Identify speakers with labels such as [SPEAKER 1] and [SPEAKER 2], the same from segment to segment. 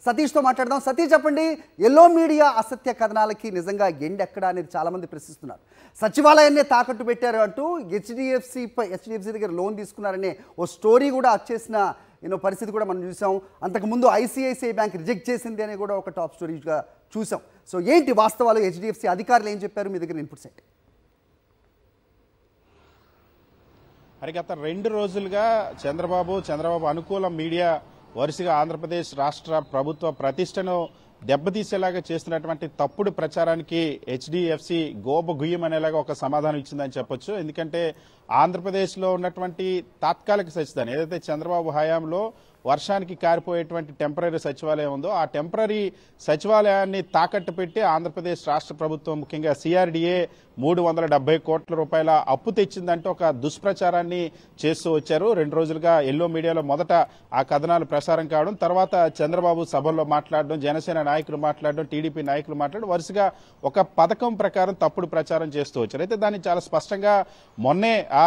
[SPEAKER 1] సతీష్తో మాట్లాడదాం. సతీష్ చెప్పండి, yellow media అసత్య కథనాలకి నిజంగా ఎండెక్కడ అనేది చాలామంది ప్రశ్నిస్తున్నారు. సచివాలయాన్నే తాకట్టు పెట్టారు అంటూ హెచ్డిఎఫ్సి దగ్గర లోన్ తీసుకున్నారనే ఓ స్టోరీ కూడా వచ్చేసిన పరిస్థితి కూడా మనం చూసాం. అంతకుముందు ఐసిఐసిఐ బ్యాంక్ రిజెక్ట్ చేసింది అని కూడా ఒక టాప్ స్టోరీగా చూసాం. సో ఏంటి వాస్తవాలు, హెచ్డిఎఫ్సి అధికారులు ఏం చెప్పారు, మీ దగ్గర ఇన్పుట్స్ ఏంటి?
[SPEAKER 2] మరి గత 2 రోజులుగా చంద్రబాబు అనుకూల మీడియా వరుసగా ఆంధ్రప్రదేశ్ రాష్ట్ర ప్రభుత్వ ప్రతిష్టను దెబ్బతీసేలాగా చేస్తున్నటువంటి తప్పుడు ప్రచారానికి హెచ్డిఎఫ్సి గుయ్యం అనేలాగా ఒక సమాధానం ఇచ్చిందని చెప్పొచ్చు. ఎందుకంటే ఆంధ్రప్రదేశ్లో ఉన్నటువంటి తాత్కాలిక సచివాలయం ఏదైతే చంద్రబాబు హయాంలో వర్షానికి కారిపోయేటువంటి టెంపరీ సచివాలయం ఉందో ఆ టెంపరీ సచివాలయాన్ని తాకట్టు పెట్టి ఆంధ్రప్రదేశ్ రాష్ట్ర ప్రభుత్వం ముఖ్యంగా సిఆర్డీఏ 370 కోట్ల రూపాయల అప్పు తెచ్చిందంటూ ఒక దుష్ప్రచారాన్ని చేస్తూ వచ్చారు. 2 రోజులుగా ఎల్లో మీడియాలో మొదట ఆ కథనాలు ప్రసారం కావడం, తర్వాత చంద్రబాబు సభల్లో మాట్లాడడం, జనసేన నాయకులు మాట్లాడడం, టీడీపీ నాయకులు మాట్లాడడం, వరుసగా ఒక పథకం ప్రకారం తప్పుడు ప్రచారం చేస్తూ వచ్చారు. అయితే దాన్ని చాలా స్పష్టంగా మొన్నే ఆ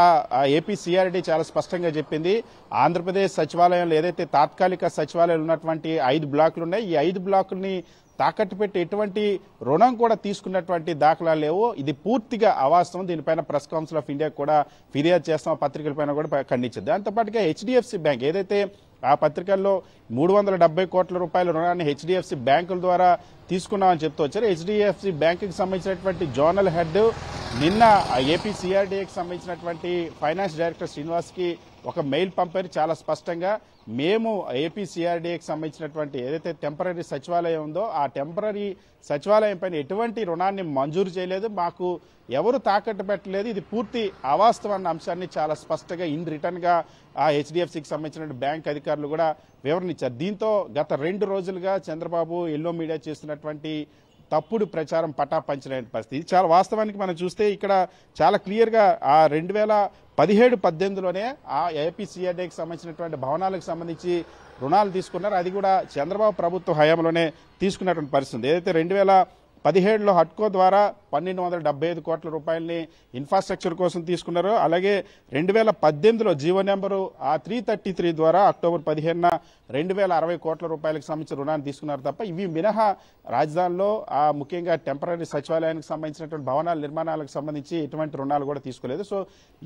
[SPEAKER 2] ఏపీ సిఆర్డీ చాలా స్పష్టంగా చెప్పింది. ఆంధ్రప్రదేశ్ సచివాలయంలో ఏదైతే తాత్కాలిక సచివాలయాలు ఉన్నటువంటి 5 బ్లాకులు ఉన్నాయి, ఈ 5 బ్లాకుల్ని తాకట్టు పెట్టి ఎటువంటి రుణం కూడా తీసుకున్నటువంటి దాఖలాలు లేవు. ఇది పూర్తిగా అవాస్తవం. దీనిపైన ప్రెస్ కౌన్సిల్ ఆఫ్ ఇండియా కూడా ఫిర్యాదు చేస్తాం, పత్రికలపైన కూడా ఖండించింది. దాంతోపాటుగా హెచ్డిఎఫ్సి బ్యాంక్ ఏదైతే ఆ పత్రికల్లో 370 కోట్ల రూపాయల రుణాన్ని హెచ్డిఎఫ్సి బ్యాంకుల ద్వారా తీసుకున్నామని చెప్తూ వచ్చారు. హెచ్డిఎఫ్సి బ్యాంకుకి సంబంధించినటువంటి జోనల్ హెడ్ నిన్న ఏపీ సిఆర్డీఏకి సంబంధించినటువంటి ఫైనాన్స్ డైరెక్టర్ శ్రీనివాస్ కి ఒక మెయిల్ పంపారు. చాలా స్పష్టంగా మేము ఏపీ సిఆర్డీఏకి సంబంధించినటువంటి ఏదైతే టెంపరీ సచివాలయం ఉందో ఆ టెంపరీ సచివాలయం పైన ఎటువంటి రుణాన్ని మంజూరు చేయలేదు, మాకు ఎవరు తాకట్టు పెట్టలేదు, ఇది పూర్తి అవాస్తవం అన్న అంశాన్ని చాలా స్పష్టంగా ఇన్ రిటర్న్ గా ఆ హెచ్డిఎఫ్సికి సంబంధించిన బ్యాంక్ అధికారులు కూడా వివరణ ఇచ్చారు. దీంతో గత 2 రోజులుగా చంద్రబాబు ఎల్లో మీడియా చేస్తున్నటువంటి తప్పుడు ప్రచారం పటాపంచలేని పరిస్థితి. చాలా వాస్తవానికి మనం చూస్తే ఇక్కడ చాలా క్లియర్ గా ఆ 2017-18లోనే ఆ ఏపీ సిఆర్డీకి సంబంధించినటువంటి భవనాలకు సంబంధించి రుణాలు తీసుకున్నారు. అది కూడా చంద్రబాబు ప్రభుత్వ హయాంలోనే తీసుకున్నటువంటి పరిస్థితి. ఏదైతే 2017లో హట్కో ద్వారా 1275 కోట్ల రూపాయలని ఇన్ఫ్రాస్ట్రక్చర్ కోసం తీసుకున్నారు. అలాగే 2018లో జీవో నెంబరు 333 ద్వారా అక్టోబర్ 15న 2060 కోట్ల రూపాయలకు సంబంధించిన రుణాన్ని తీసుకున్నారు తప్ప ఇవి మినహా రాజధానిలో ముఖ్యంగా టెంపరీ సచివాలయానికి సంబంధించినటువంటి భవనాల నిర్మాణాలకు సంబంధించి ఎటువంటి రుణాలు కూడా తీసుకోలేదు. సో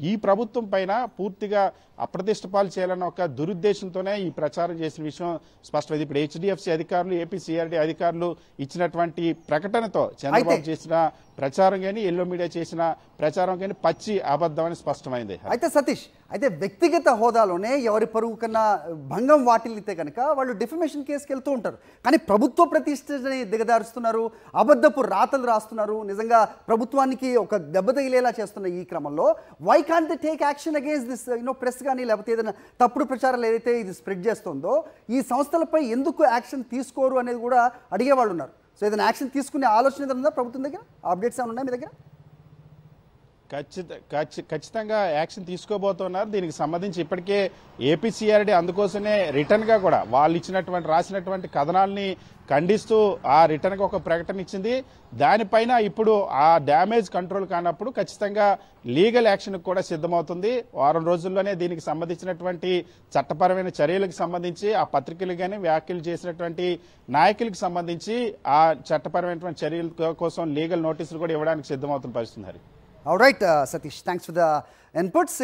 [SPEAKER 2] ఈ ప్రభుత్వం పైన పూర్తిగా అప్రతిష్టపాలు చేయాలన్న ఒక దురుద్దేశంతోనే ఈ ప్రచారం చేసిన విషయం స్పష్టమైంది. ఇప్పుడు హెచ్డిఎఫ్సి అధికారులు, ఏపీ సిఆర్డీ అధికారులు ఇచ్చినటువంటి ప్రకటనతో చంద్రబాబు చేసిన ప్రచారం కానీ ఎల్లో మీడియా చేసిన ప్రచారం కానీ పచ్చి అబద్ధం అని స్పష్టమైంది.
[SPEAKER 1] అయితే సతీష్, అయితే వ్యక్తిగత హోదాలోనే ఎవరి పరువు కన్నా భంగం వాటిల్లితే కనుక వాళ్ళు డిఫమేషన్ కేసుకి వెళ్తూ ఉంటారు. కానీ ప్రభుత్వ ప్రతిష్టని దిగదారుస్తున్నారు, అబద్ధపు రాతలు రాస్తున్నారు, నిజంగా ప్రభుత్వానికి ఒక దెబ్బ తగిలేలా చేస్తున్న ఈ క్రమంలో why can't they take action against this press కానీ లేకపోతే ఏదైనా తప్పుడు ప్రచారాలు ఏదైతే ఇది స్ప్రెడ్ చేస్తుందో ఈ సంస్థలపై ఎందుకు యాక్షన్ తీసుకోరు అనేది కూడా అడిగేవాళ్ళు ఉన్నారు. సో ఏదైనా యాక్షన్ తీసుకునే ఆలోచన ఉందా ప్రభుత్వం దగ్గర? అప్డేట్స్ ఏమైనా ఉన్నాయి మీ దగ్గర?
[SPEAKER 2] ఖచ్చితంగా యాక్షన్ తీసుకోబోతున్నారు. దీనికి సంబంధించి ఇప్పటికే ఏపీసీఆర్డీ అందుకోసమే రిటర్న్ గా కూడా వాళ్ళు రాసినటువంటి కథనాల్ని ఖండిస్తూ ఆ రిటర్న్ గా ఒక ప్రకటన ఇచ్చింది. దానిపైన ఇప్పుడు ఆ డ్యామేజ్ కంట్రోల్ కానప్పుడు ఖచ్చితంగా లీగల్ యాక్షన్ కూడా సిద్ధమవుతుంది. వారం రోజుల్లోనే దీనికి సంబంధించినటువంటి చట్టపరమైన చర్యలకు సంబంధించి ఆ పత్రికలు కానీ వ్యాఖ్యలు చేసినటువంటి నాయకులకు సంబంధించి ఆ చట్టపరమైనటువంటి చర్యల కోసం లీగల్ నోటీసులు కూడా ఇవ్వడానికి సిద్ధమవుతున్న పరిస్థితి.
[SPEAKER 1] All right, Satish, thanks for the inputs.